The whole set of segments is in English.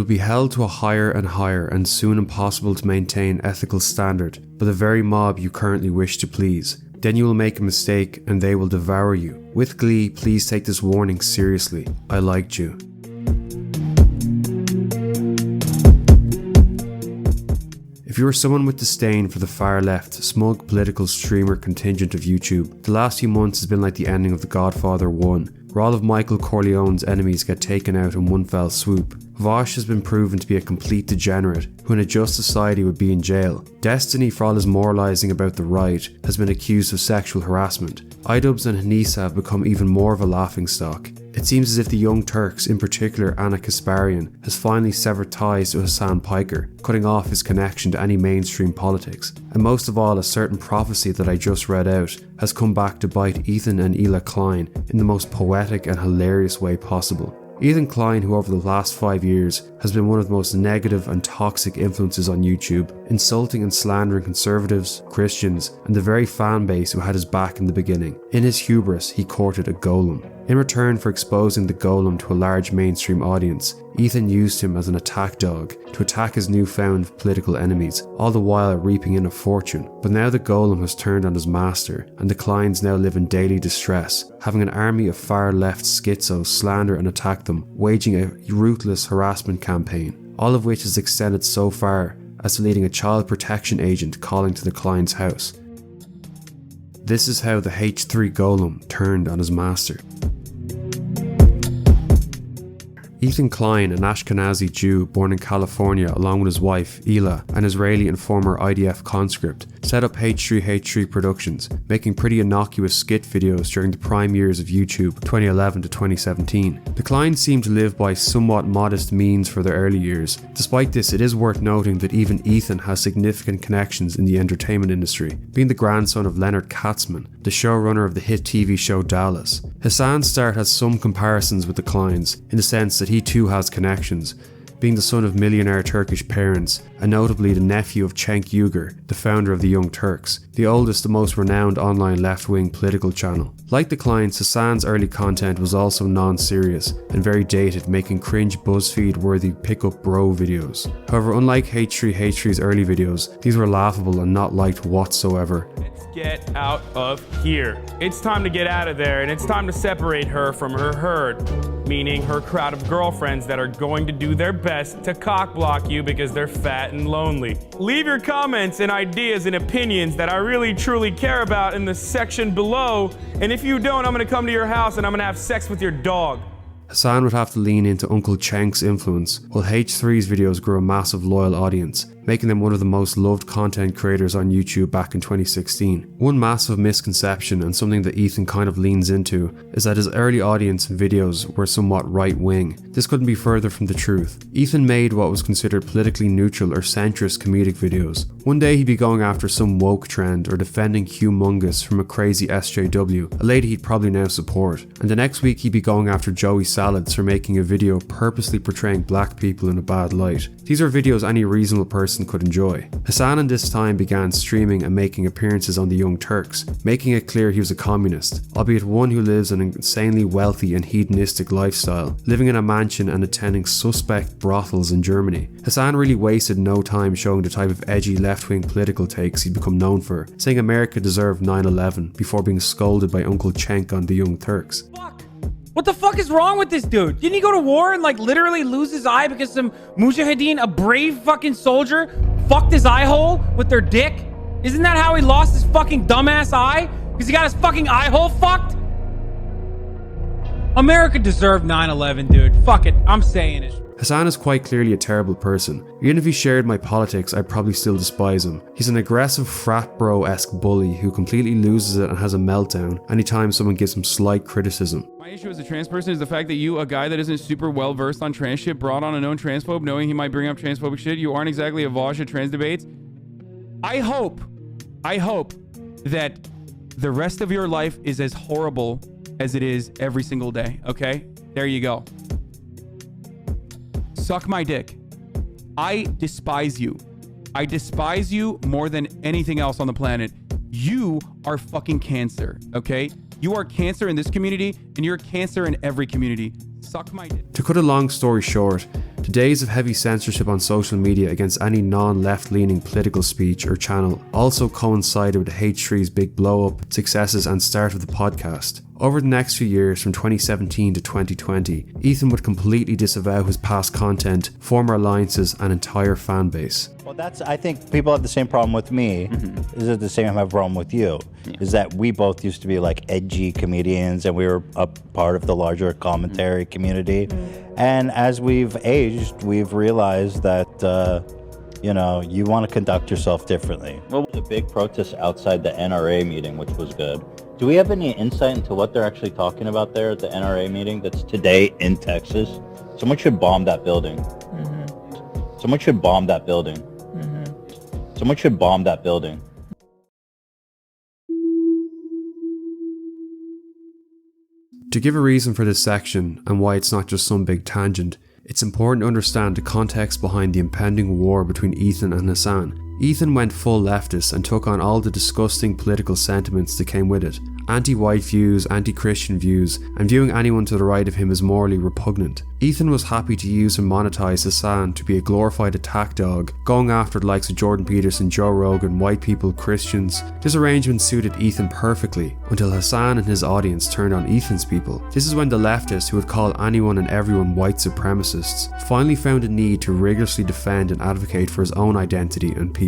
will be held to a higher and higher and soon impossible to maintain ethical standard by the very mob you currently wish to please. Then you will make a mistake and they will devour you. With glee, please take this warning seriously. I liked you. If you are someone with disdain for the far left, smug political streamer contingent of YouTube, the last few months has been like the ending of The Godfather 1, where all of Michael Corleone's enemies get taken out in one fell swoop. Vosh has been proven to be a complete degenerate, who in a just society would be in jail. Destiny, for all his moralising about the right, has been accused of sexual harassment. Idubbbz and Hanisa have become even more of a laughingstock. It seems as if the Young Turks, in particular Anna Kasparian, has finally severed ties to Hassan Piker, cutting off his connection to any mainstream politics. And most of all, a certain prophecy that I just read out has come back to bite Ethan and Ela Klein in the most poetic and hilarious way possible. Ethan Klein, who over the last 5 years has been one of the most negative and toxic influences on YouTube, insulting and slandering conservatives, Christians, and the very fan base who had his back in the beginning. In his hubris, he courted a golem. In return for exposing the golem to a large mainstream audience, Ethan used him as an attack dog to attack his newfound political enemies, all the while reaping in a fortune. But now the golem has turned on his master, and the Kleins now live in daily distress, having an army of far-left schizos slander and attack them, waging a ruthless harassment campaign, all of which has extended so far as to leading a child protection agent calling to the Klein's house. This is how the H3 golem turned on his master. Ethan Klein, an Ashkenazi Jew born in California along with his wife, Ela, an Israeli and former IDF conscript, set up H3H3 Productions, making pretty innocuous skit videos during the prime years of YouTube 2011 to 2017. The Kleins seem to live by somewhat modest means for their early years. Despite this, it is worth noting that even Ethan has significant connections in the entertainment industry, being the grandson of Leonard Katzman, the showrunner of the hit TV show Dallas. Hassan's start has some comparisons with the Kleins, in the sense that he too has connections, being the son of millionaire Turkish parents, and notably the nephew of Cenk Uygur, the founder of the Young Turks, the oldest and most renowned online left-wing political channel. Like the Kleins, Hassan's early content was also non-serious and very dated, making cringe BuzzFeed-worthy pick-up bro videos. However, unlike H3H3's early videos, these were laughable and not liked whatsoever. Get out of here. It's time to get out of there, and it's time to separate her from her herd, meaning her crowd of girlfriends that are going to do their best to cock-block you because they're fat and lonely. Leave your comments and ideas and opinions that I really truly care about in the section below, and if you don't, I'm gonna come to your house and I'm gonna have sex with your dog. Hassan would have to lean into Uncle Cenk's influence, while H3's videos grew a massive loyal audience, making them one of the most loved content creators on YouTube back in 2016. One massive misconception, and something that Ethan kind of leans into, is that his early audience and videos were somewhat right-wing. This couldn't be further from the truth. Ethan made what was considered politically neutral or centrist comedic videos. One day he'd be going after some woke trend or defending Humongous from a crazy SJW, a lady he'd probably now support, and the next week he'd be going after Joey Salads for making a video purposely portraying black people in a bad light. These are videos any reasonable person could enjoy. Hassan in this time began streaming and making appearances on the Young Turks, making it clear he was a communist, albeit one who lives an insanely wealthy and hedonistic lifestyle, living in a mansion and attending suspect brothels in Germany. Hassan really wasted no time showing the type of edgy left-wing political takes he'd become known for, saying America deserved 9/11 before being scolded by Uncle Cenk on the Young Turks. What the fuck is wrong with this dude? Didn't he go to war and like literally lose his eye because some mujahideen, a brave fucking soldier, fucked his eye hole with their dick? Isn't that how he lost his fucking dumbass eye? Because he got his fucking eye hole fucked? America deserved 9/11, dude. Fuck it. I'm saying it. Hassan is quite clearly a terrible person. Even if he shared my politics, I'd probably still despise him. He's an aggressive frat bro-esque bully who completely loses it and has a meltdown anytime someone gives him slight criticism. My issue as a trans person is the fact that you, a guy that isn't super well versed on trans shit, brought on a known transphobe knowing he might bring up transphobic shit. You aren't exactly a Vosh at trans debates. I hope that the rest of your life is as horrible as it is every single day, okay? There you go. Suck my dick. I despise you. I despise you more than anything else on the planet. You are fucking cancer, okay? You are cancer in this community, and you're cancer in every community. Suck my dick. To cut a long story short, the days of heavy censorship on social media against any non-left-leaning political speech or channel also coincided with H3's big blow-up, successes and start of the podcast. Over the next few years, from 2017 to 2020, Ethan would completely disavow his past content, former alliances and entire fan base. Well, I think people have the same problem with me. Is it the same problem with you? Is that we both used to be like edgy comedians and we were a part of the larger commentary community. And as we've aged, we've realized that, you want to conduct yourself differently. Well, the big protest outside the NRA meeting, which was good. Do we have any insight into what they're actually talking about there at the NRA meeting that's today in Texas? Someone should bomb that building. Someone should bomb that building. Someone should bomb that building. To give a reason for this section and why it's not just some big tangent, it's important to understand the context behind the impending war between Ethan and Hassan. Ethan went full leftist and took on all the disgusting political sentiments that came with it. Anti-white views, anti-Christian views, and viewing anyone to the right of him as morally repugnant. Ethan was happy to use and monetize Hassan to be a glorified attack dog, going after the likes of Jordan Peterson, Joe Rogan, white people, Christians. This arrangement suited Ethan perfectly, until Hassan and his audience turned on Ethan's people. This is when the leftists, who would call anyone and everyone white supremacists, finally found a need to rigorously defend and advocate for his own identity and people.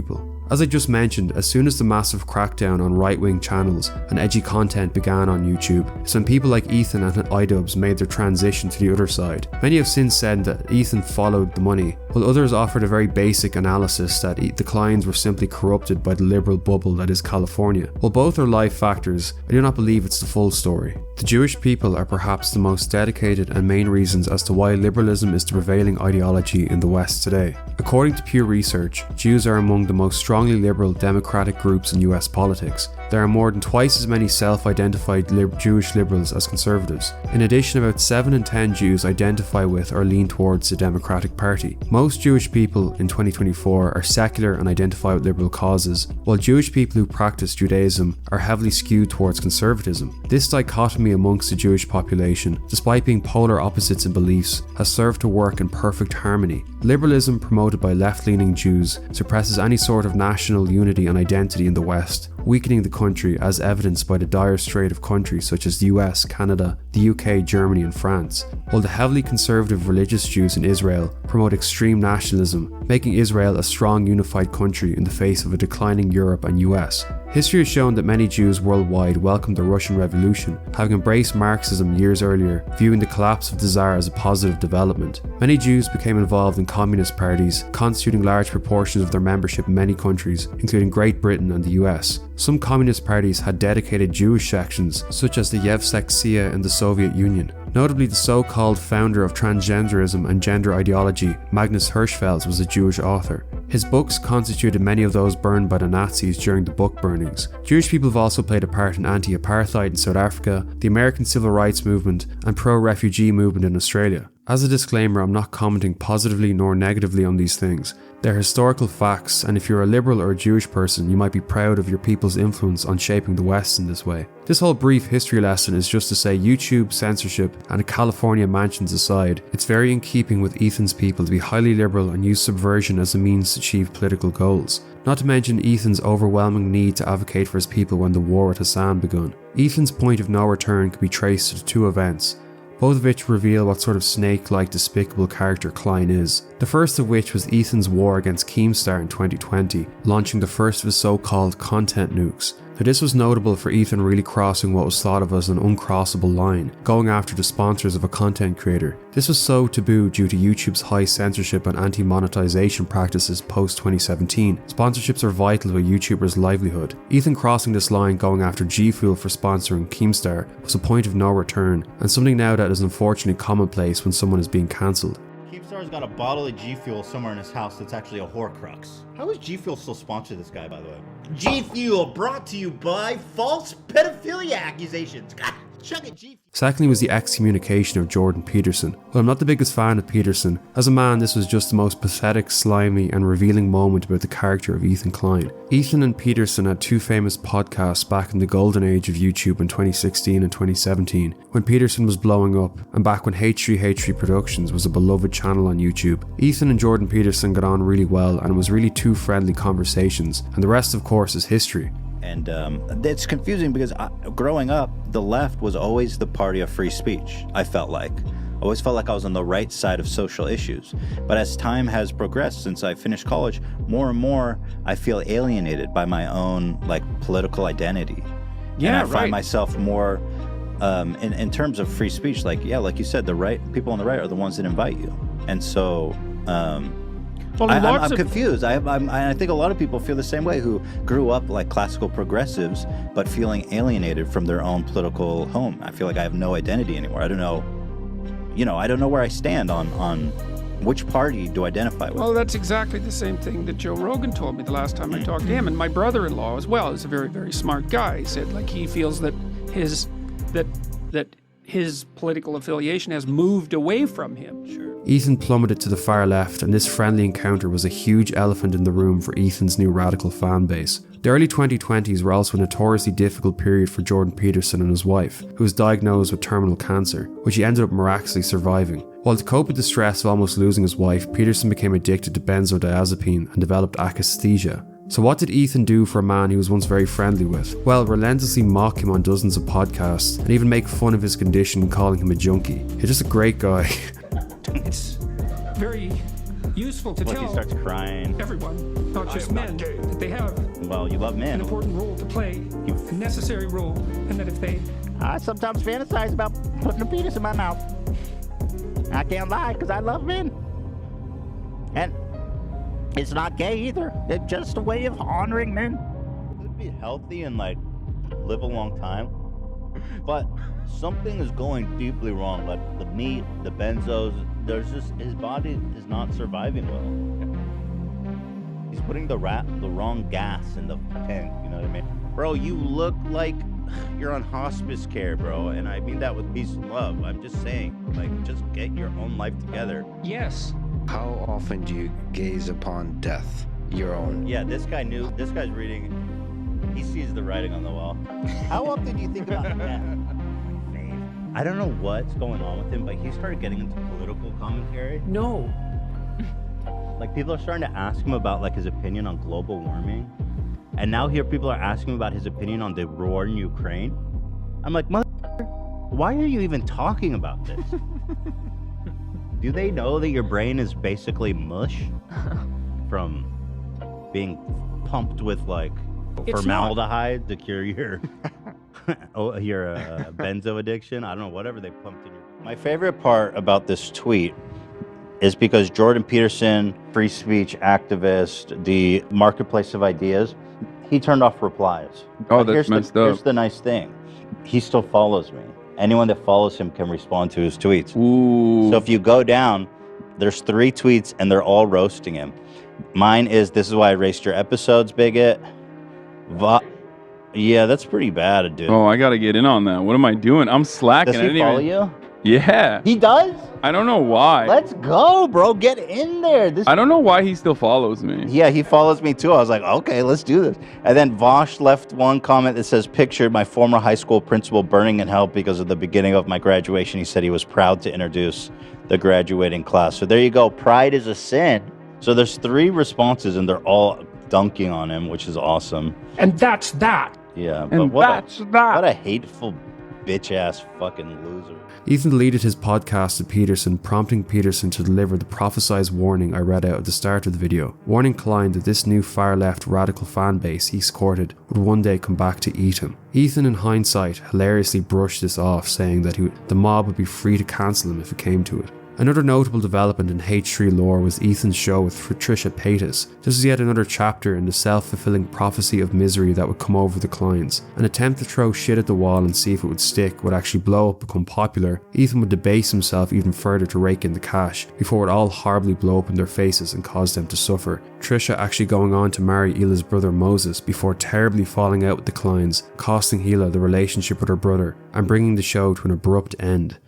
As I just mentioned, as soon as the massive crackdown on right-wing channels and edgy content began on YouTube, it's when people like Ethan and iDubbbz made their transition to the other side. Many have since said that Ethan followed the money, while others offered a very basic analysis that the Kleins were simply corrupted by the liberal bubble that is California. While both are life factors, I do not believe it's the full story. The Jewish people are perhaps the most dedicated and main reasons as to why liberalism is the prevailing ideology in the West today. According to Pew Research, Jews are among the most strongly liberal democratic groups in US politics. There are more than twice as many self-identified Jewish liberals as conservatives. In addition, about 7 in 10 Jews identify with or lean towards the Democratic Party. Most Jewish people in 2024 are secular and identify with liberal causes, while Jewish people who practice Judaism are heavily skewed towards conservatism. This dichotomy amongst the Jewish population, despite being polar opposites in beliefs, has served to work in perfect harmony. Liberalism promoted by left-leaning Jews suppresses any sort of national unity and identity in the West, weakening the country as evidenced by the dire strait of countries such as the US, Canada, the UK, Germany and France, while the heavily conservative religious Jews in Israel promote extreme nationalism, making Israel a strong unified country in the face of a declining Europe and US. History has shown that many Jews worldwide welcomed the Russian Revolution, having embraced Marxism years earlier, viewing the collapse of the Tsar as a positive development. Many Jews became involved in communist parties, constituting large proportions of their membership in many countries, including Great Britain and the US. Some communist parties had dedicated Jewish sections, such as the Yevsektsiya in the Soviet Union. Notably, the so-called founder of transgenderism and gender ideology, Magnus Hirschfeld, was a Jewish author. His books constituted many of those burned by the Nazis during the book burnings. Jewish people have also played a part in anti-apartheid in South Africa, the American Civil Rights Movement, and pro-refugee movement in Australia. As a disclaimer, I'm not commenting positively nor negatively on these things. They're historical facts, and if you're a liberal or a Jewish person, you might be proud of your people's influence on shaping the West in this way. This whole brief history lesson is just to say YouTube censorship and California mansions aside, it's very in keeping with Ethan's people to be highly liberal and use subversion as a means to achieve political goals. Not to mention Ethan's overwhelming need to advocate for his people when the war with Hassan begun. Ethan's point of no return can be traced to 2 events, both of which reveal what sort of snake-like despicable character Klein is. The first of which was Ethan's war against Keemstar in 2020, launching the first of his so-called content nukes. Now this was notable for Ethan really crossing what was thought of as an uncrossable line, going after the sponsors of a content creator. This was so taboo due to YouTube's high censorship and anti-monetization practices post-2017. Sponsorships are vital to a YouTuber's livelihood. Ethan crossing this line going after G Fuel for sponsoring Keemstar was a point of no return, and something now that is unfortunately commonplace when someone is being cancelled. Keemstar's got a bottle of G Fuel somewhere in his house that's actually a Horcrux. How is G Fuel still sponsor this guy, by the way? G Fuel brought to you by false pedophilia accusations. God, Secondly was the excommunication of Jordan Peterson. While I'm not the biggest fan of Peterson, as a man this was just the most pathetic, slimy and revealing moment about the character of Ethan Klein. Ethan and Peterson had two famous podcasts back in the golden age of YouTube in 2016 and 2017, when Peterson was blowing up, and back when H3H3 Productions was a beloved channel on YouTube. Ethan and Jordan Peterson got on really well, and it was really two friendly conversations, and the rest of course is history. And it's confusing because growing up, the left was always the party of free speech, I felt like. I always felt like I was on the right side of social issues. But as time has progressed since I finished college, more and more I feel alienated by my own political identity. Yeah, and I find myself more in terms of free speech, like you said, the right people on the right are the ones that invite you. And so I'm confused. I think a lot of people feel the same way, who grew up like classical progressives, but feeling alienated from their own political home. I feel like I have no identity anymore. I don't know, I don't know where I stand on which party to identify with. Well, that's exactly the same thing that Joe Rogan told me the last time I talked to him. And my brother-in-law as well is a very, very smart guy. He said he feels that his political affiliation has moved away from him. Sure. Ethan plummeted to the far left, and this friendly encounter was a huge elephant in the room for Ethan's new radical fan base. The early 2020s were also a notoriously difficult period for Jordan Peterson and his wife, who was diagnosed with terminal cancer, which he ended up miraculously surviving. While to cope with the stress of almost losing his wife, Peterson became addicted to benzodiazepine and developed akathisia. So what did Ethan do for a man he was once very friendly with? Well, relentlessly mock him on dozens of podcasts and even make fun of his condition, calling him a junkie. He's just a great guy. It's very useful to tell he starts crying. Everyone, not just men, that they have you love men. an important role to play, a necessary role, and that if they... I sometimes fantasize about putting a penis in my mouth. I can't lie, because I love men. And it's not gay either. It's just a way of honoring men. It'd be healthy and live a long time, but something is going deeply wrong. Like the meat, the benzos, his body is not surviving well. He's putting the wrong gas in the tank, you know what I mean? Bro, you look like you're on hospice care, bro, and I mean that with peace and love. I'm just saying, just get your own life together. Yes. How often do you gaze upon death, your own? Yeah, this guy's reading, he sees the writing on the wall. How often do you think about death? I don't know what's going on with him, but he started getting into political commentary. No. People are starting to ask him about his opinion on global warming. And now here people are asking him about his opinion on the war in Ukraine. I'm like, why are you even talking about this? Do they know that your brain is basically mush from being pumped with formaldehyde to cure your benzo addiction? I don't know, whatever they pumped in your... My favorite part about this tweet is because Jordan Peterson, free speech activist, the marketplace of ideas, he turned off replies. Oh, that's messed up. Here's the nice thing. He still follows me. Anyone that follows him can respond to his tweets. Ooh. So if you go down, there's 3 tweets and they're all roasting him. Mine is, "This is why I erased your episodes, bigot." Yeah, that's pretty bad, dude. Oh, I gotta get in on that. What am I doing? I'm slacking. Does he follow you? Yeah. He does? I don't know why. Let's go, bro. Get in there. I don't know why he still follows me. Yeah, he follows me too. I was like, okay, let's do this. And then Vosh left one comment that says, "Pictured my former high school principal burning in hell because of the beginning of my graduation. He said he was proud to introduce the graduating class." So there you go. Pride is a sin. So there's 3 responses and they're all dunking on him, which is awesome. And that's that. Yeah, and but what a hateful bitch-ass fucking loser. Ethan deleted his podcast to Peterson, prompting Peterson to deliver the prophesized warning I read out at the start of the video, warning Klein that this new far-left radical fan base he's courted would one day come back to eat him. Ethan, in hindsight, hilariously brushed this off, saying that the mob would be free to cancel him if it came to it. Another notable development in H3 lore was Ethan's show with Trisha Paytas. This was yet another chapter in the self-fulfilling prophecy of misery that would come over the Kleins. An attempt to throw shit at the wall and see if it would stick would actually blow up, become popular. Ethan would debase himself even further to rake in the cash, before it would all horribly blow up in their faces and cause them to suffer. Trisha actually going on to marry Hila's brother Moses before terribly falling out with the Kleins, costing Hila the relationship with her brother and bringing the show to an abrupt end.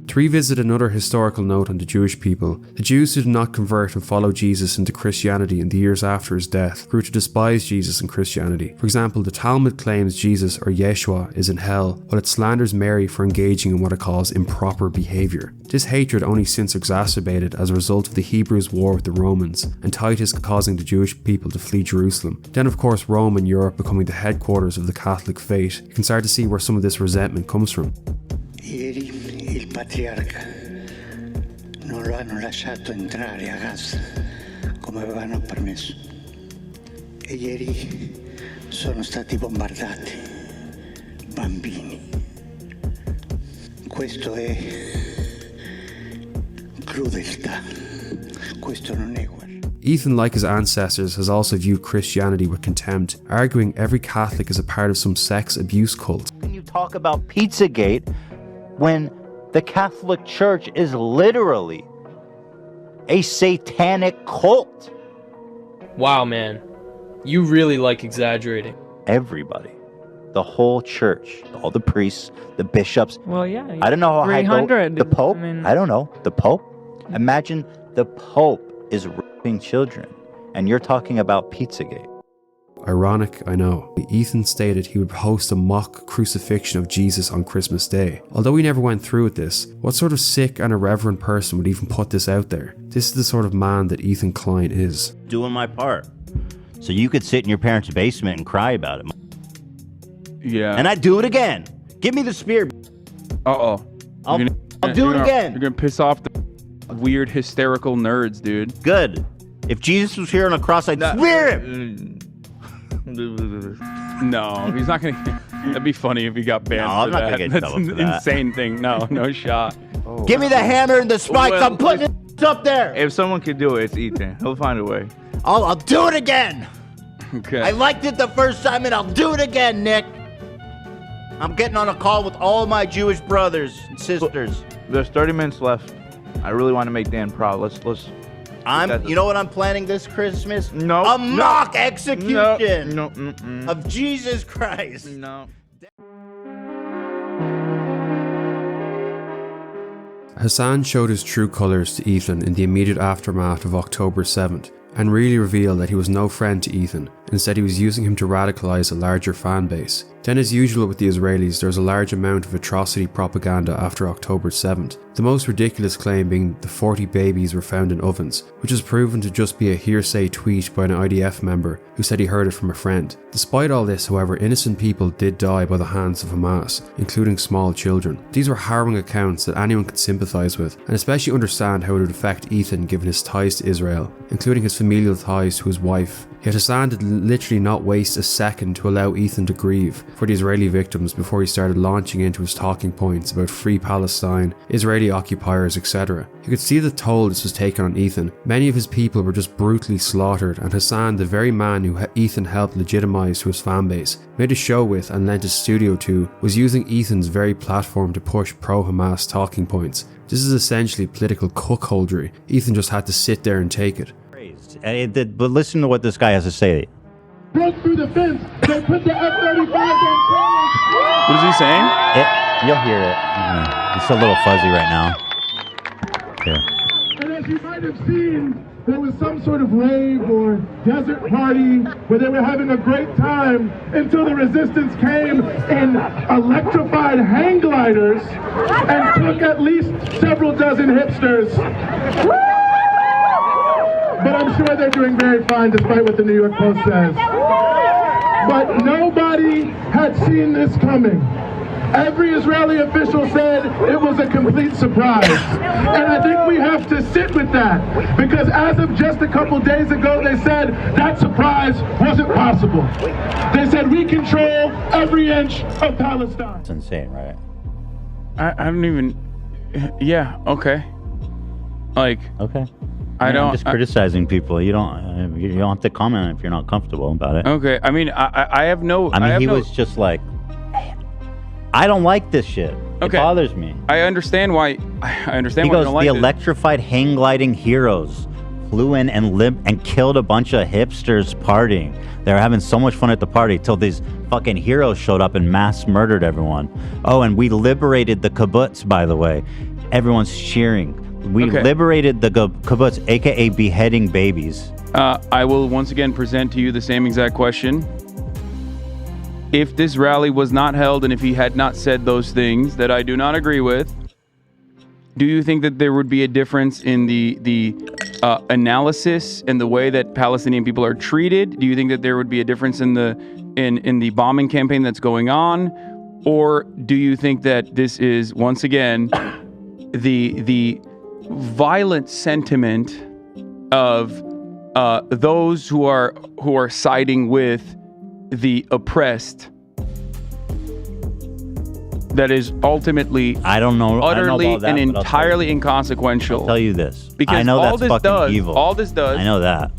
To revisit another historical note on the Jewish people, the Jews who did not convert and follow Jesus into Christianity in the years after his death grew to despise Jesus and Christianity. For example, the Talmud claims Jesus or Yeshua is in hell, while it slanders Mary for engaging in what it calls improper behaviour. This hatred only since exacerbated as a result of the Hebrews' war with the Romans, and Titus causing the Jewish people to flee Jerusalem. Then of course Rome and Europe becoming the headquarters of the Catholic faith. You can start to see where some of this resentment comes from. Ieri il patriarca non lo hanno lasciato entrare a Gaza come avevano permesso. E ieri sono stati bombardati bambini. Questo è crudeltà. Questo non è guerra. Ethan, like his ancestors, has also viewed Christianity with contempt, arguing every Catholic is a part of some sex abuse cult. Can you talk about Pizzagate when the Catholic Church is literally a satanic cult? Wow, man. You really like exaggerating. Everybody. The whole church. All the priests, the bishops. Well, yeah. I don't know how high 300. the Pope. I mean, I don't know. The Pope? Imagine the Pope is raping children and you're talking about Pizzagate. Ironic, I know. Ethan stated he would host a mock crucifixion of Jesus on Christmas Day. Although he never went through with this, what sort of sick and irreverent person would even put this out there? This is the sort of man that Ethan Klein is. Doing my part. So you could sit in your parents' basement and cry about it. Yeah. And I'd do it again. Give me the spear. Uh-oh. I'll do it again. You're gonna piss off the weird hysterical nerds, dude. Good. If Jesus was here on a cross, I'd spear him. No, he's not gonna. That'd be funny if he got banned. No, I'm for not that. gonna get in That's trouble an for that. insane thing. No shot. Give me the hammer and the spikes. Well, I'm putting it up there. If someone could do it, it's Ethan. He'll find a way. I'll do it again. Okay. I liked it the first time, and I'll do it again, Nick. I'm getting on a call with all my Jewish brothers and sisters. There's 30 minutes left. I really want to make Dan proud. Let's. You know what I'm planning this Christmas? No. A mock execution No. of Jesus Christ. No. Hassan showed his true colours to Ethan in the immediate aftermath of October 7th, and really revealed that he was no friend to Ethan. Instead, he was using him to radicalise a larger fan base. Then, as usual with the Israelis, there was a large amount of atrocity propaganda after October 7th. The most ridiculous claim being the 40 babies were found in ovens, which is proven to just be a hearsay tweet by an IDF member who said he heard it from a friend. Despite all this, however, innocent people did die by the hands of Hamas, including small children. These were harrowing accounts that anyone could sympathise with, and especially understand how it would affect Ethan given his ties to Israel, including his familial ties to his wife. Yet Hassan did literally not waste a second to allow Ethan to grieve for the Israeli victims before he started launching into his talking points about free Palestine, Israeli occupiers, etc. You could see the toll this was taking on Ethan. Many of his people were just brutally slaughtered, and Hassan, the very man who Ethan helped legitimize to his fanbase, made a show with and lent his studio to, was using Ethan's very platform to push pro-Hamas talking points. This is essentially political cuckoldry. Ethan just had to sit there and take it. But listen to what this guy has to say. Broke through the fence. They put the F-35 on. What is he saying? You'll hear it. It's a little fuzzy right now. Here. And as you might have seen, there was some sort of rave or desert party where they were having a great time until the resistance came in electrified hang gliders and took at least several dozen hipsters. But I'm sure they're doing very fine despite what the New York Post says. But nobody had seen this coming. Every Israeli official said it was a complete surprise. And I think we have to sit with that, because as of just a couple days ago, they said that surprise wasn't possible. They said we control every inch of Palestine. It's insane, right? I don't even. Yeah. Okay. Like. Okay. I don't. I'm just criticizing people. You don't have to comment if you're not comfortable about it. Okay. I mean, I have no. I mean, he was just like, I don't like this shit. Okay. It bothers me. I understand why. I understand He why you goes, don't like the it. electrified hang gliding heroes flew in and killed a bunch of hipsters partying. They were having so much fun at the party till these fucking heroes showed up and mass murdered everyone. Oh, and we liberated the kibbutz, by the way. Everyone's cheering. We liberated the kibbutz, aka beheading babies. I will once again present to you the same exact question. If this rally was not held and if he had not said those things that I do not agree with, do you think that there would be a difference in the analysis and the way that Palestinian people are treated? Do you think that there would be a difference in the bombing campaign that's going on? Or do you think that this is once again the violent sentiment of those who are siding with the oppressed that is ultimately utterly and entirely inconsequential? I'll tell you this. Because I know all that's this fucking does, evil. all this does. I know that.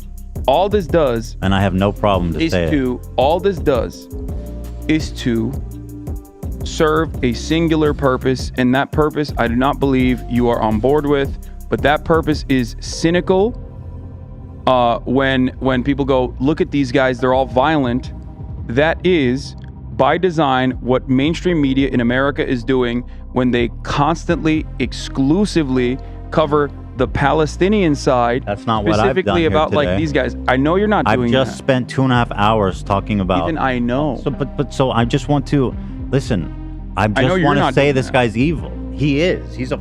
All this does, and I have no problem to say it. All this does is to serve a singular purpose, and that purpose I do not believe you are on board with. But that purpose is cynical. When people go, look at these guys, they're all violent. That is, by design, what mainstream media in America is doing when they constantly, exclusively cover the Palestinian side. That's not what I've done specifically here about today. like these guys. I know you're not doing that. I've just spent 2.5 hours talking about. Even I know. So I just want to listen. I just want to say this guy's evil. He is. He's a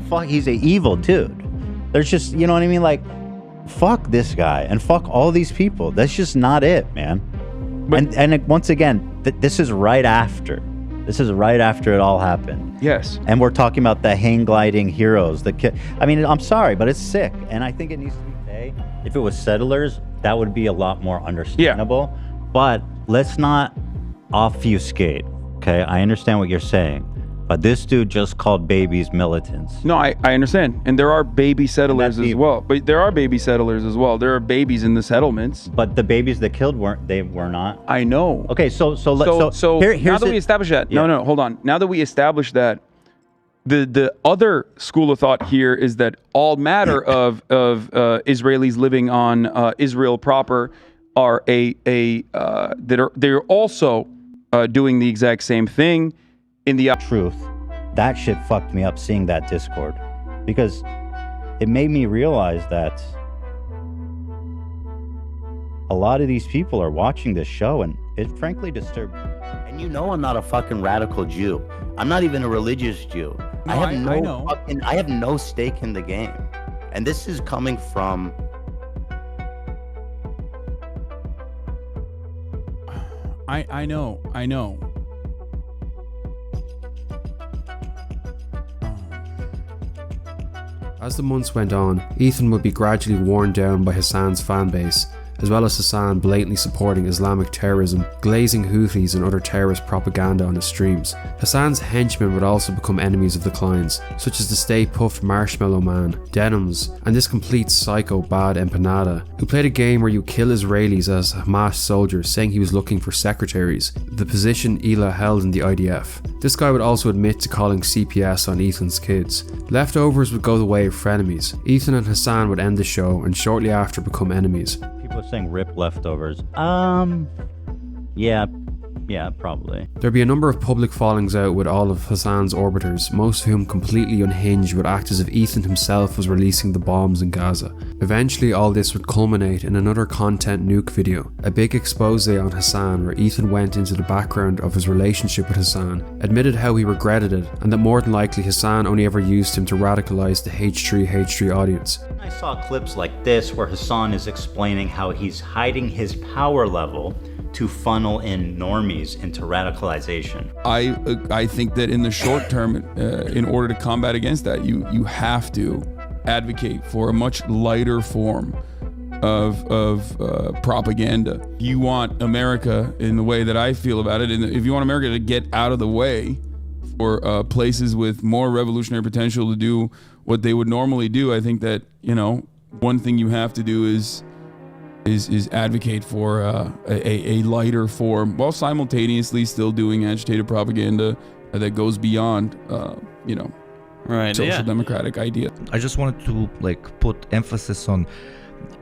evil dude. There's just, you know what I mean? Like, fuck this guy and fuck all these people. That's just not it, man. Once again, this is right after. This is right after it all happened. Yes. And we're talking about the hang gliding heroes. I mean, I'm sorry, but it's sick. And I think it needs to be paid. If it was settlers, that would be a lot more understandable. Yeah. But let's not obfuscate, okay? I understand what you're saying. But this dude just called babies militants. No, I understand. And there are baby settlers as well. But there are baby settlers as well. There are babies in the settlements. But the babies that killed were not. I know. Okay, so here's now that we established that. Yeah. No, hold on. Now that we established that, the other school of thought here is that all matter of Israelis living on Israel proper are they're also doing the exact same thing. In the truth, that shit fucked me up seeing that Discord, because it made me realize that a lot of these people are watching this show, and it frankly disturbed me. And you know I'm not a fucking radical Jew. I'm not even a religious Jew. No, I have no stake in the game. And this is coming from... I know. As the months went on, Ethan would be gradually worn down by Hassan's fanbase, as well as Hassan blatantly supporting Islamic terrorism, glazing Houthis and other terrorist propaganda on his streams. Hassan's henchmen would also become enemies of the Kleins, such as the Stay Puft Marshmallow Man, Denims, and this complete psycho Bad Empanada, who played a game where you kill Israelis as Hamas soldiers, saying he was looking for secretaries, the position Ela held in the IDF. This guy would also admit to calling CPS on Ethan's kids. Leftovers would go the way of frenemies. Ethan and Hassan would end the show and shortly after become enemies. People are saying rip leftovers. Yeah, probably. There'd be a number of public fallings out with all of Hassan's orbiters, most of whom completely unhinged would act as if Ethan himself was releasing the bombs in Gaza. Eventually all this would culminate in another content nuke video, a big expose on Hassan where Ethan went into the background of his relationship with Hassan, admitted how he regretted it, and that more than likely Hassan only ever used him to radicalize the H3H3 audience. I saw clips like this where Hassan is explaining how he's hiding his power level to funnel in normies into radicalization. I think that in the short term, in order to combat against that, you have to advocate for a much lighter form of propaganda. You want America, in the way that I feel about it, and if you want America to get out of the way or places with more revolutionary potential to do what they would normally do. I think that, you know, one thing you have to do is advocate for a lighter form while simultaneously still doing agitated propaganda that goes beyond, you know, social democratic ideas. I just wanted to like put emphasis on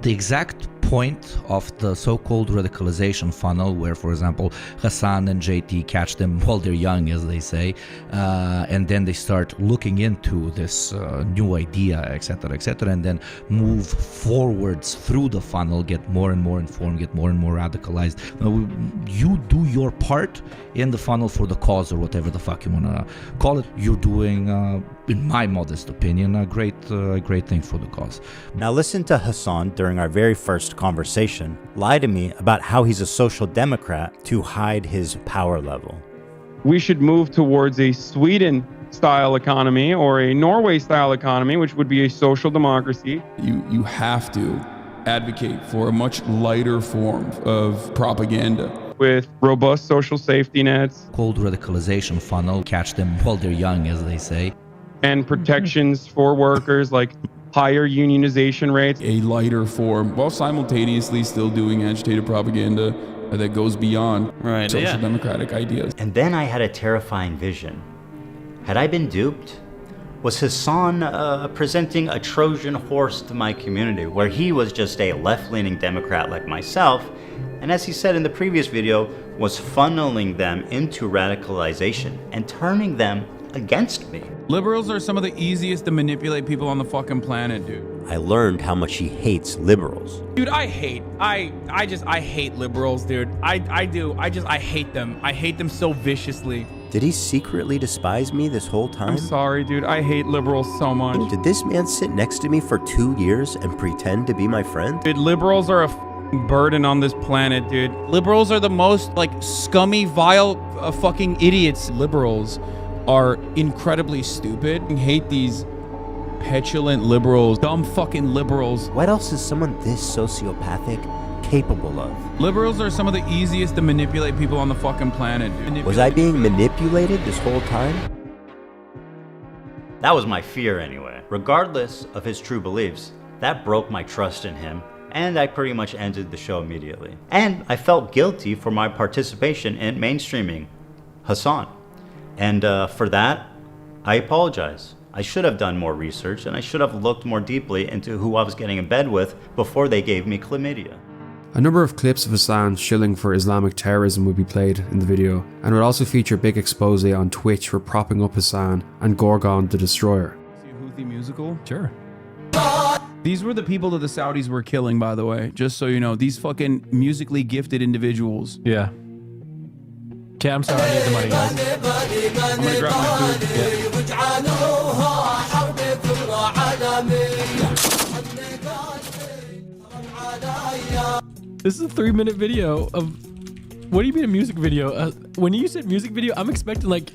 the exact point of the so-called radicalization funnel where, for example, Hassan and JT catch them while they're young, as they say, and then they start looking into this new idea, etc., and then move forwards through the funnel, get more and more informed, get more and more radicalized. You do your part in the funnel for the cause, or whatever the fuck you want to call it. You're doing, in my modest opinion, a great thing for the cause. Now listen to Hassan during our very first conversation lie to me about how he's a social democrat to hide his power level. We should move towards a Sweden-style economy or a Norway-style economy, which would be a social democracy. You have to advocate for a much lighter form of propaganda. With robust social safety nets. Called radicalization funnel, catch them while they're young, as they say. And protections for workers, like higher unionization rates. A lighter form while simultaneously still doing agitated propaganda that goes beyond social democratic ideas. And then I had a terrifying vision. Had I been duped? Was Hassan presenting a Trojan horse to my community, where he was just a left-leaning Democrat like myself, and as he said in the previous video, was funneling them into radicalization and turning them against me? Liberals are some of the easiest to manipulate people on the fucking planet, dude. I learned how much he hates liberals. Dude, I hate liberals, dude. I hate them. I hate them so viciously. Did he secretly despise me this whole time? I'm sorry, dude. I hate liberals so much. Did this man sit next to me for 2 years and pretend to be my friend? Dude, liberals are a burden on this planet, dude. Liberals are the most, like, scummy, vile, fucking idiots. Liberals are incredibly stupid. I hate these petulant liberals, dumb fucking liberals. What else is someone this sociopathic capable of? Liberals are some of the easiest to manipulate people on the fucking planet, dude. Was I being manipulated this whole time? That was my fear anyway. Regardless of his true beliefs, that broke my trust in him, and I pretty much ended the show immediately. And I felt guilty for my participation in mainstreaming Hassan. And for that, I apologize. I should have done more research, and I should have looked more deeply into who I was getting in bed with before they gave me chlamydia. A number of clips of Hassan shilling for Islamic terrorism would be played in the video, and would also feature a big expose on Twitch for propping up Hassan and Gorgon the Destroyer. See a Houthi musical? Sure. These were the people that the Saudis were killing, by the way, just so you know. These fucking musically gifted individuals. Yeah. Okay, I'm sorry, I need the money, guys. I'm gonna grab my food. This is a 3-minute video of... What do you mean a music video? When you said music video, I'm expecting like...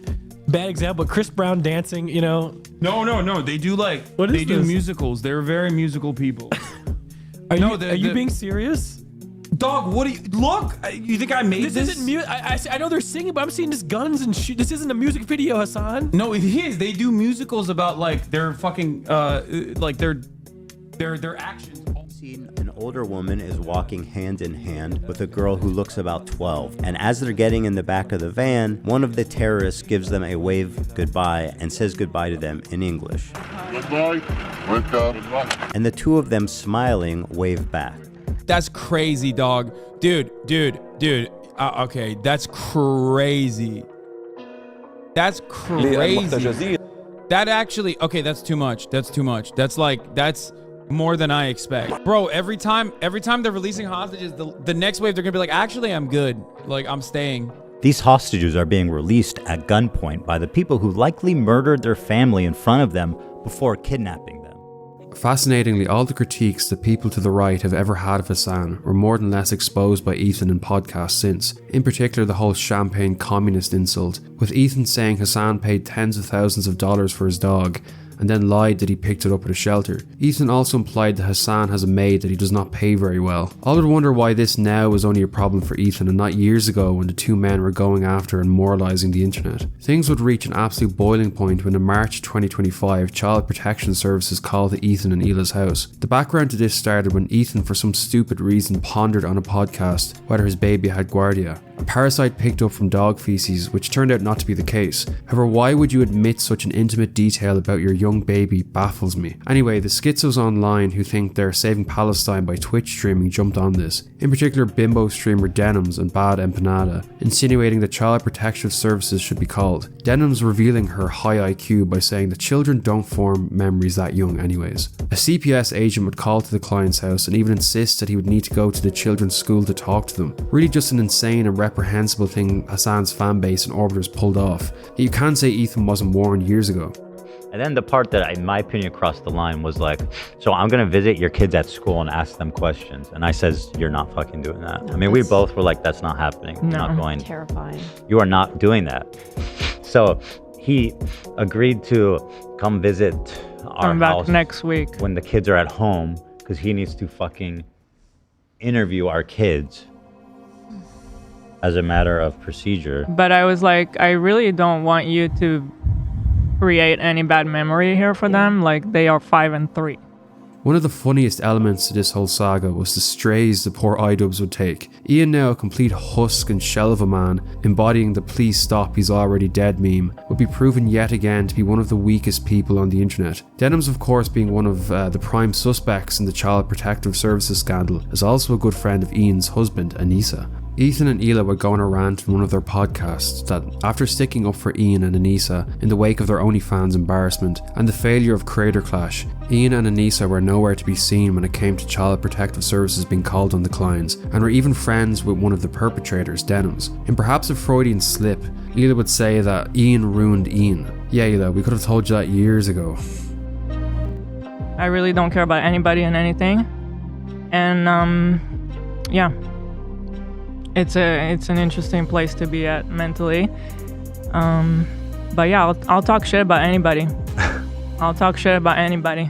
Bad example, Chris Brown dancing, you know? No. They do like... What is they do this? musicals. They're very musical people. Are you being serious? Dog, what do you... Look! You think I made this? This isn't music. I know they're singing, but I'm seeing just guns and shit. This isn't a music video, Hassan. No, it is. They do musicals about like their fucking... like their actions. An older woman is walking hand in hand with a girl who looks about 12. And as they're getting in the back of the van, one of the terrorists gives them a wave goodbye and says goodbye to them in English. Goodbye. And the two of them smiling wave back. That's crazy, dog. Dude. Okay, that's crazy. That's crazy. That actually... Okay, that's too much. That's more than I expect. Bro, every time they're releasing hostages, the next wave, they're gonna be like, actually, I'm good. Like, I'm staying. These hostages are being released at gunpoint by the people who likely murdered their family in front of them before kidnapping them. Fascinatingly, all the critiques that people to the right have ever had of Hassan were more than less exposed by Ethan in podcasts since, in particular the whole champagne communist insult, with Ethan saying Hassan paid tens of thousands of dollars for his dog, and then lied that he picked it up at a shelter. Ethan also implied that Hassan has a maid that he does not pay very well. I would wonder why this now is only a problem for Ethan and not years ago when the two men were going after and moralizing the internet. Things would reach an absolute boiling point when in March 2025, Child Protection Services called to Ethan and Hila's house. The background to this started when Ethan, for some stupid reason, pondered on a podcast whether his baby had Guardia, a parasite picked up from dog feces, which turned out not to be the case. However, why would you admit such an intimate detail about your young baby baffles me. Anyway, the schizos online who think they're saving Palestine by Twitch streaming jumped on this, in particular bimbo streamer Denims and Bad Empanada, insinuating that Child Protective Services should be called. Denims revealing her high IQ by saying that children don't form memories that young anyways. A CPS agent would call to the client's house and even insist that he would need to go to the children's school to talk to them. Really just an insane and reprehensible thing Hassan's fanbase and orbiters pulled off. You can say Ethan wasn't warned years ago. And then the part that, in my opinion, crossed the line was like, so I'm going to visit your kids at school and ask them questions. And I says, you're not fucking doing that. No, I mean, we both were like, that's not happening. No, not going. Terrifying. You are not doing that. So he agreed to come visit our house next week when the kids are at home because he needs to fucking interview our kids as a matter of procedure. But I was like, I really don't want you to create any bad memory here for them. Like, they are 5 and 3. One of the funniest elements to this whole saga was the strays the poor iDubbbz would take. Ian, now a complete husk and shell of a man, embodying the please stop he's already dead meme, would be proven yet again to be one of the weakest people on the internet. Denims, of course, being one of the prime suspects in the Child Protective Services scandal, is also a good friend of Ian's husband, Anissa. Ethan and Hila would go on a rant in one of their podcasts that after sticking up for Ian and Anissa in the wake of their OnlyFans embarrassment and the failure of Creator Clash, Ian and Anissa were nowhere to be seen when it came to Child Protective Services being called on the Kleins, and were even friends with one of the perpetrators, Denims. In perhaps a Freudian slip, Hila would say that Ian ruined Ian. Yeah, Hila, we could have told you that years ago. I really don't care about anybody and anything. And, yeah. It's an interesting place to be at mentally. But yeah, I'll talk shit about anybody. I'll talk shit about anybody.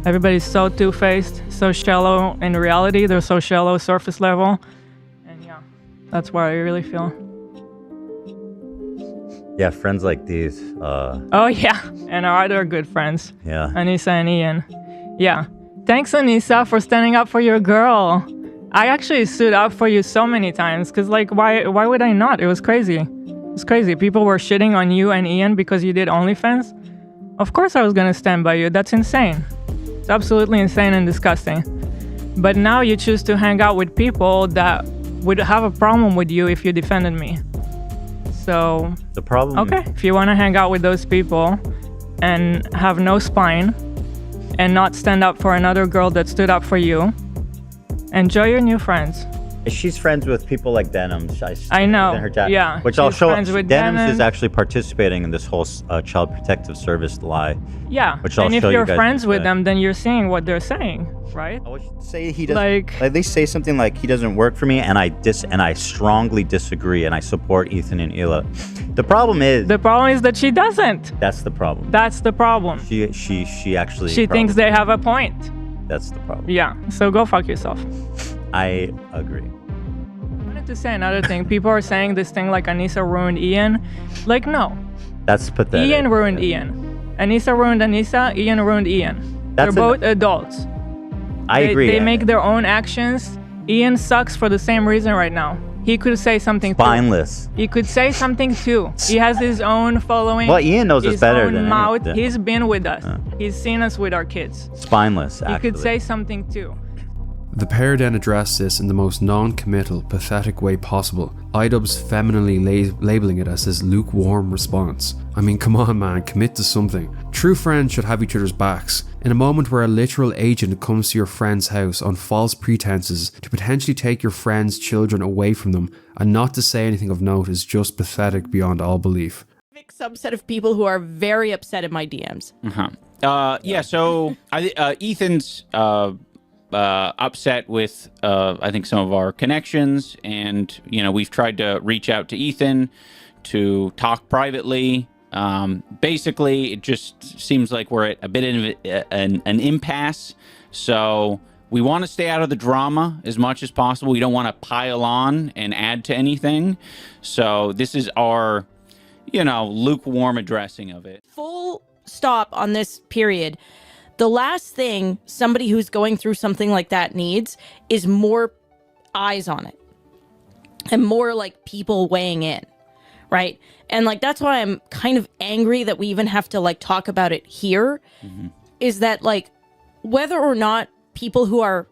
Everybody's so two-faced, so shallow in reality. They're so shallow, surface level. And yeah, that's what I really feel. Yeah, friends like these. Oh yeah, and our other good friends. Yeah. Anissa and Ian. Yeah. Thanks, Anissa, for standing up for your girl. I actually stood up for you so many times because, like, why would I not? It was crazy. It was crazy. People were shitting on you and Ian because you did OnlyFans. Of course I was going to stand by you. That's insane. It's absolutely insane and disgusting. But now you choose to hang out with people that would have a problem with you if you defended me. So, the problem... Okay, if you want to hang out with those people and have no spine and not stand up for another girl that stood up for you, enjoy your new friends. She's friends with people like Denims. I know. In her chat, yeah. Which I'll show. Denims is actually participating in this whole Child Protective Service lie. Yeah. Which I'll and if show you're you guys friends with them, then you're seeing what they're saying, right? I would say he doesn't. Like they say something like he doesn't work for me, and I strongly disagree, and I support Ethan and Hila. The problem is that she doesn't. That's the problem. That's the problem. She actually. She thinks they have a point. That's the problem. Yeah. So go fuck yourself. I agree. I wanted to say another thing. People are saying this thing like Anissa ruined Ian. Like, no. That's pathetic. Ian ruined Ian. Anissa ruined Anissa. Ian ruined Ian. They're both adults. I agree. They make their own actions. Ian sucks for the same reason right now. He could say something Spineless. He could say something too. He has his own following. Well, Ian knows us better than mouth. anything. He's been with us. He's seen us with our kids. Spineless, actually. He could say something too. The pair then addressed this in the most non-committal, pathetic way possible, iDubbbz femininely labelling it as his lukewarm response. I mean, come on man, commit to something. True friends should have each other's backs. In a moment where a literal agent comes to your friend's house on false pretenses to potentially take your friend's children away from them and not to say anything of note is just pathetic beyond all belief. Subset of people who are very upset at my DMs. Yeah, so Ethan's upset with I think some of our connections, and we've tried to reach out to Ethan to talk privately Basically, it just seems like we're at a bit of an impasse. So we want to stay out of the drama as much as possible. We don't want to pile on and add to anything. So this is our, lukewarm addressing of it. Full stop on this period. The last thing somebody who's going through something like that needs is more eyes on it and more like people weighing in, right? And like that's why I'm kind of angry that we even have to like talk about it here. Is that like whether or not people who are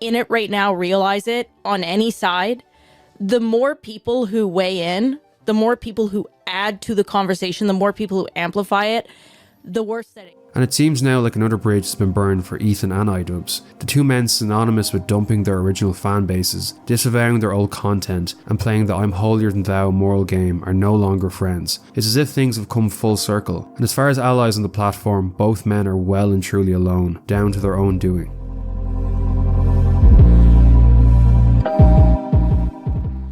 in it right now realize it on any side, the more people who weigh in, the more people who add to the conversation, the more people who amplify it, the worse that it. And it seems now like another bridge has been burned for Ethan and iDubbbz, the two men synonymous with dumping their original fan bases, disavowing their old content, and playing the I'm holier than thou moral game are no longer friends. It's as if things have come full circle, and as far as allies on the platform, both men are well and truly alone, down to their own doing.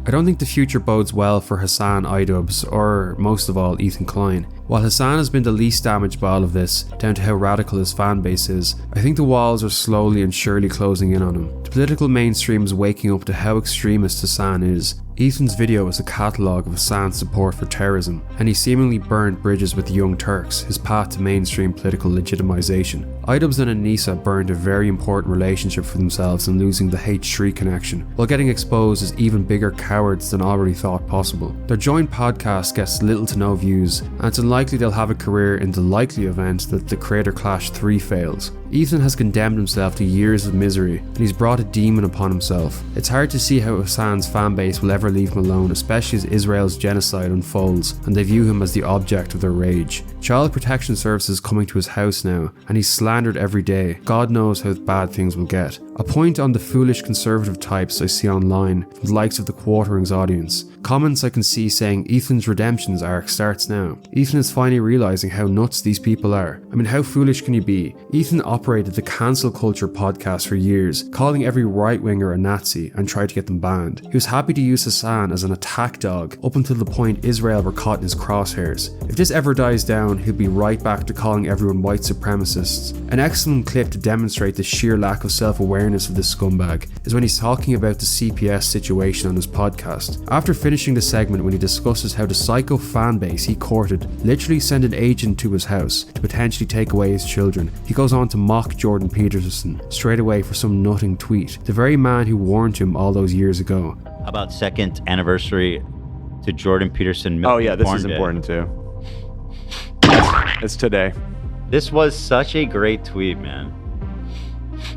I don't think the future bodes well for Hassan, iDubbbz, or most of all Ethan Klein. While Hassan has been the least damaged by all of this, down to how radical his fan base is, I think the walls are slowly and surely closing in on him. The political mainstream is waking up to how extremist Hassan is. Ethan's video is a catalogue of Hassan's support for terrorism, and he seemingly burned bridges with the Young Turks, his path to mainstream political legitimization. iDubbbz and Anissa burned a very important relationship for themselves in losing the H3 connection, while getting exposed as even bigger cowards than already thought possible. Their joint podcast gets little to no views, and it's unlikely they'll have a career in the likely event that the Creator Clash 3 fails. Ethan has condemned himself to years of misery, and he's brought a demon upon himself. It's hard to see how Hassan's fanbase will ever leave him alone, especially as Israel's genocide unfolds, and they view him as the object of their rage. Child Protection Services coming to his house now, and he's slandered every day. God knows how bad things will get. A point on the foolish conservative types I see online from the likes of the Quarterings audience. Comments I can see saying Ethan's redemption's arc starts now. Ethan is finally realising how nuts these people are. I mean, how foolish can you be? Ethan operated the cancel culture podcast for years, calling every right-winger a Nazi and tried to get them banned. He was happy to use Hassan as an attack dog up until the point Israel were caught in his crosshairs. If this ever dies down, he'll be right back to calling everyone white supremacists. An excellent clip to demonstrate the sheer lack of self-awareness of this scumbag is when he's talking about the CPS situation on his podcast. After finishing the segment, when he discusses how the psycho fan base he courted literally sent an agent to his house to potentially take away his children, he goes on to mock Jordan Peterson straight away for some nutting tweet, the very man who warned him all those years ago. How about second anniversary to Jordan Peterson? Oh yeah, this is important too. It's today. This was such a great tweet, man.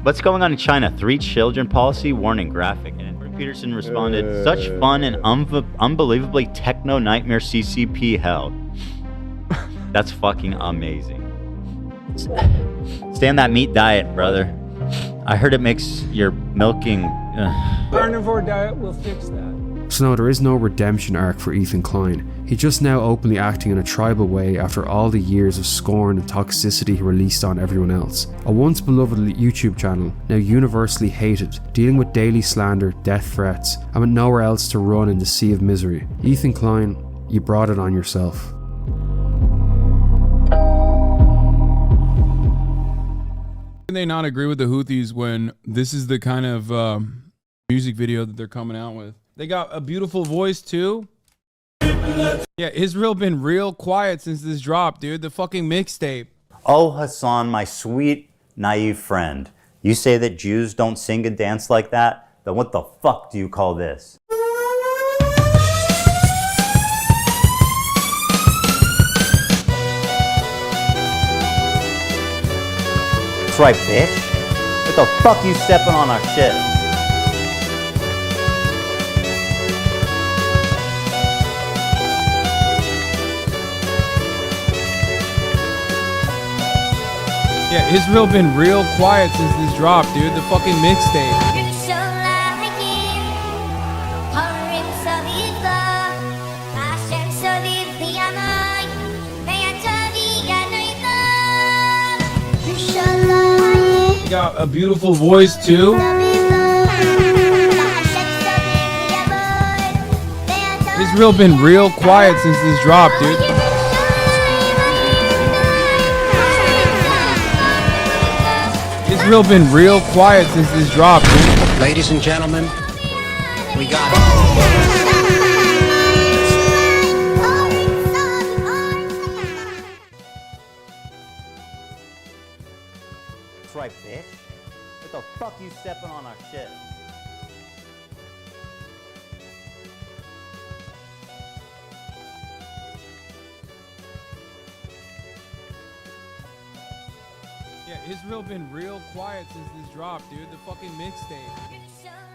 What's going on in China? 3 children policy warning graphic. And Jordan Peterson responded, such fun and unbelievably techno nightmare CCP hell. That's fucking amazing. Stay on that meat diet, brother. I heard it makes your milking... Carnivore diet will fix that. So no, there is no redemption arc for Ethan Klein. He's just now openly acting in a tribal way after all the years of scorn and toxicity he released on everyone else. A once beloved YouTube channel, now universally hated, dealing with daily slander, death threats, and with nowhere else to run in the sea of misery. Ethan Klein, you brought it on yourself. Can they not agree with the Houthis when this is the kind of music video that they're coming out with? They got a beautiful voice too. Yeah, Israel been real quiet since this drop, dude. The fucking mixtape. Oh, Hassan, my sweet, naive friend. You say that Jews don't sing and dance like that? Then what the fuck do you call this? That's right, bitch. What the fuck you stepping on our shit? Yeah, Israel been real quiet since this drop, dude. The fucking mixtape. Got a beautiful voice too. Israel been real quiet since this drop, dude. Israel been real quiet since this dropped, dude. Ladies and gentlemen, we got it. That's right, bitch. What the fuck you stepping on our shit? Yeah, Israel been real quiet since this dropped, dude. The fucking mixtape.